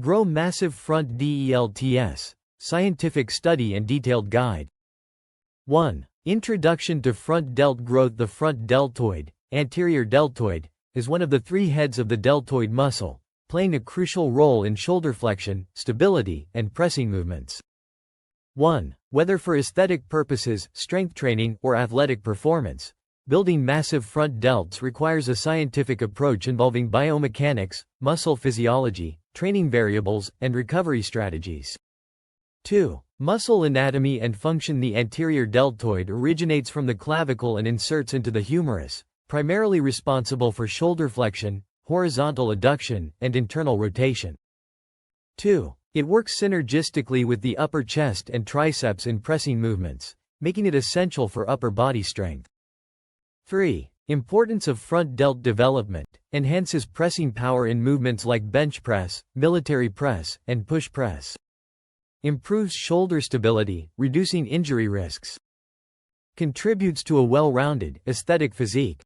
Grow massive front delts. Scientific study and detailed guide. 1. Introduction to front delt growth. The front deltoid, anterior deltoid, is one of the three heads of the deltoid muscle, playing a crucial role in shoulder flexion, stability, and pressing movements. 1. Whether for aesthetic purposes, strength training, or athletic performance, building massive front delts requires a scientific approach involving biomechanics, muscle physiology, training variables, and recovery strategies. 2. Muscle anatomy and function. The anterior deltoid originates from the clavicle and inserts into the humerus, primarily responsible for shoulder flexion, horizontal adduction, and internal rotation. 2. It works synergistically with the upper chest and triceps in pressing movements, making it essential for upper body strength. 3. Importance of front delt development. Enhances pressing power in movements like bench press, military press, and push press. Improves shoulder stability, reducing injury risks. Contributes to a well-rounded, aesthetic physique.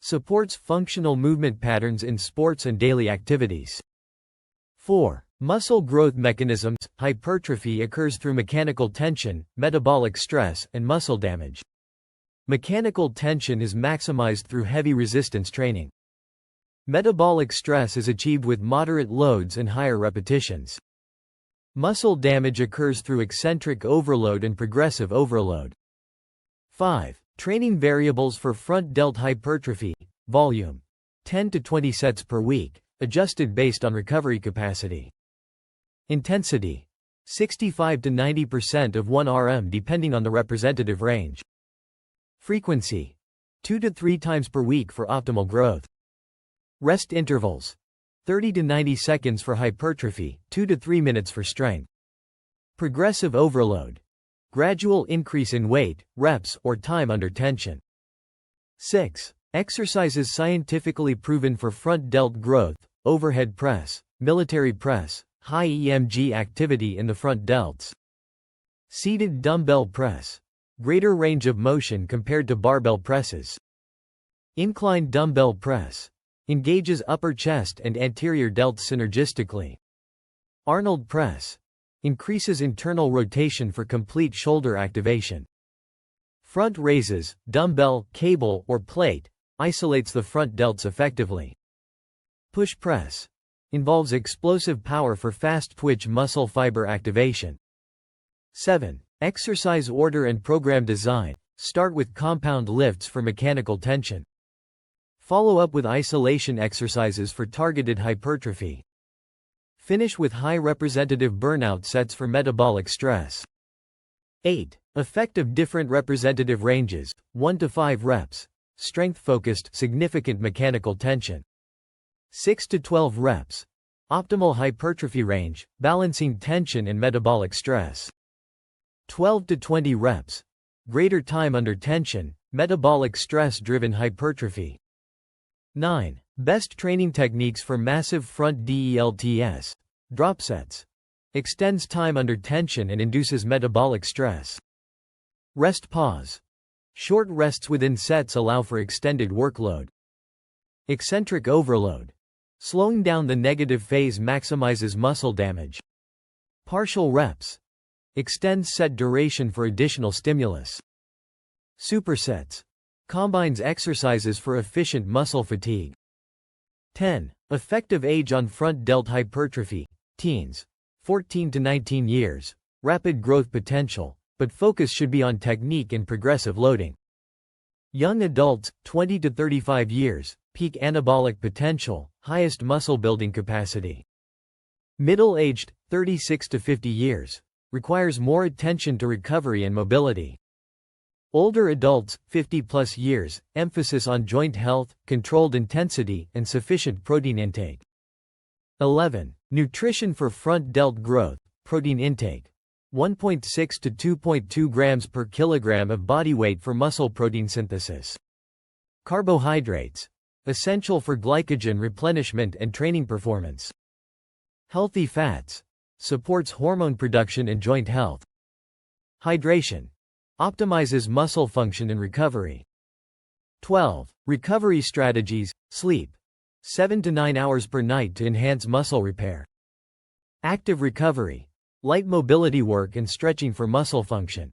Supports functional movement patterns in sports and daily activities. 4. Muscle growth mechanisms. Hypertrophy occurs through mechanical tension, metabolic stress, and muscle damage. Mechanical tension is maximized through heavy resistance training. Metabolic stress is achieved with moderate loads and higher repetitions. Muscle damage occurs through eccentric overload and progressive overload. 5. Training variables for front delt hypertrophy. Volume: 10 to 20 sets per week, adjusted based on recovery capacity. Intensity: 65 to 90% of 1 RM depending on the representative range. Frequency: 2 to 3 times per week for optimal growth. Rest intervals: 30 to 90 seconds for hypertrophy, 2 to 3 minutes for strength. Progressive overload: gradual increase in weight, reps, or time under tension. 6. Exercises scientifically proven for front delt growth: overhead press, military press, high EMG activity in the front delts. Seated dumbbell press: greater range of motion compared to barbell presses. Inclined dumbbell press: engages upper chest and anterior delts synergistically. Arnold press: increases internal rotation for complete shoulder activation. Front raises, dumbbell, cable, or plate, isolates the front delts effectively. Push press: involves explosive power for fast twitch muscle fiber activation. 7. Exercise order and program design. Start with compound lifts for mechanical tension. Follow up with isolation exercises for targeted hypertrophy. Finish with high representative burnout sets for metabolic stress. 8. Effect of different representative ranges: 1 to 5 reps. Strength-focused, significant mechanical tension. 6 to 12 reps. Optimal hypertrophy range, balancing tension and metabolic stress. 12 to 20 reps. Greater time under tension, metabolic stress-driven hypertrophy. 9. Best training techniques for massive front delts. Drop sets: extends time under tension and induces metabolic stress. Rest pause: short rests within sets allow for extended workload. Eccentric overload: slowing down the negative phase maximizes muscle damage. Partial reps: extends set duration for additional stimulus. Supersets: combines exercises for efficient muscle fatigue. 10. Effective age on front delt hypertrophy. Teens: 14 to 19 years. Rapid growth potential, but focus should be on technique and progressive loading. Young adults: 20 to 35 years. Peak anabolic potential, highest muscle building capacity. Middle-aged: 36 to 50 years. Requires more attention to recovery and mobility. Older adults: 50+ years. Emphasis on joint health, controlled intensity, and sufficient protein intake. 11. Nutrition for front delt growth. Protein intake: 1.6 to 2.2 grams per kilogram of body weight for muscle protein synthesis. Carbohydrates: essential for glycogen replenishment and training performance. Healthy fats: supports hormone production and joint health. Hydration: optimizes muscle function and recovery. 12. Recovery strategies. Sleep: 7 to 9 hours per night to enhance muscle repair. Active recovery. Light mobility work and stretching for muscle function.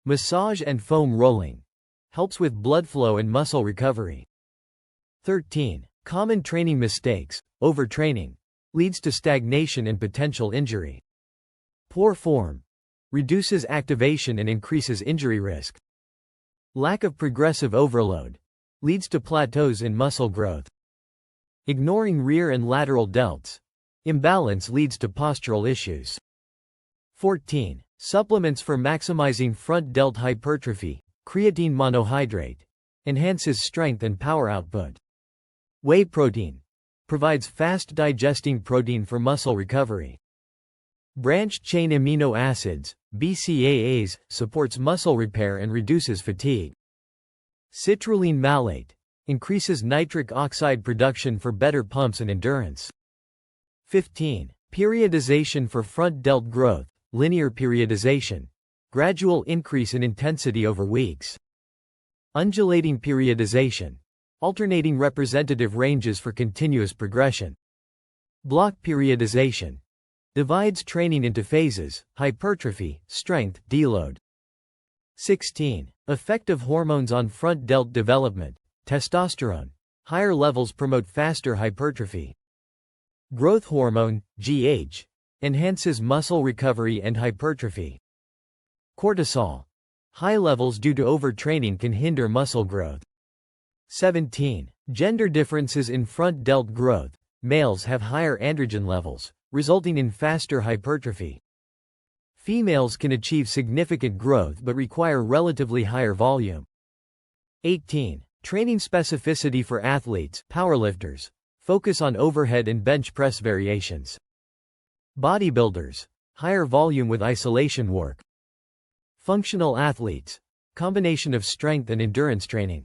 Massage and foam rolling. Helps with blood flow and muscle recovery. 13. Common training mistakes. Overtraining. Leads to stagnation and potential injury. Poor form. Reduces activation and increases injury risk. Lack of progressive overload. Leads to plateaus in muscle growth. Ignoring rear and lateral delts. Imbalance leads to postural issues. 14. Supplements for maximizing front delt hypertrophy. Creatine monohydrate. Enhances strength and power output. Whey protein. Provides fast digesting protein for muscle recovery. Branched chain amino acids, BCAAs, supports muscle repair and reduces fatigue. Citrulline malate. Increases nitric oxide production for better pumps and endurance. 15. Periodization for front delt growth. Linear periodization. Gradual increase in intensity over weeks. Undulating periodization. Alternating representative ranges for continuous progression. Block periodization. Divides training into phases: hypertrophy, strength, deload. 16. Effect of hormones on front delt development. Testosterone. Higher levels promote faster hypertrophy. Growth hormone, GH. Enhances muscle recovery and hypertrophy. Cortisol. High levels due to overtraining can hinder muscle growth. 17. Gender differences in front delt growth. Males have higher androgen levels, resulting in faster hypertrophy. Females can achieve significant growth but require relatively higher volume. 18. Training specificity for athletes, powerlifters. Focus on overhead and bench press variations. Bodybuilders. Higher volume with isolation work. Functional athletes. Combination of strength and endurance training.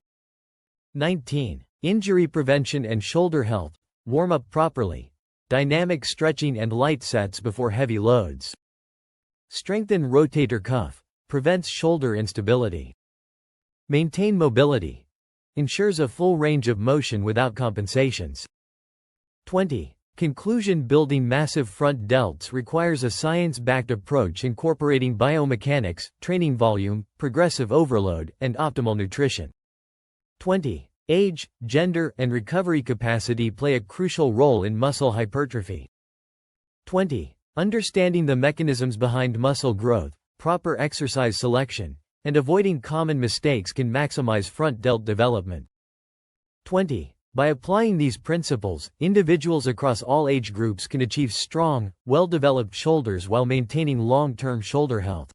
19. Injury prevention and shoulder health. Warm up properly. Dynamic stretching and light sets before heavy loads. Strengthen rotator cuff. Prevents shoulder instability. Maintain mobility. Ensures a full range of motion without compensations. 20. Conclusion: building massive front delts requires a science-backed approach incorporating biomechanics, training volume, progressive overload, and optimal nutrition. 20. Age, gender, and recovery capacity play a crucial role in muscle hypertrophy. 20. Understanding the mechanisms behind muscle growth, proper exercise selection, and avoiding common mistakes can maximize front delt development. 20. By applying these principles, individuals across all age groups can achieve strong, well-developed shoulders while maintaining long-term shoulder health.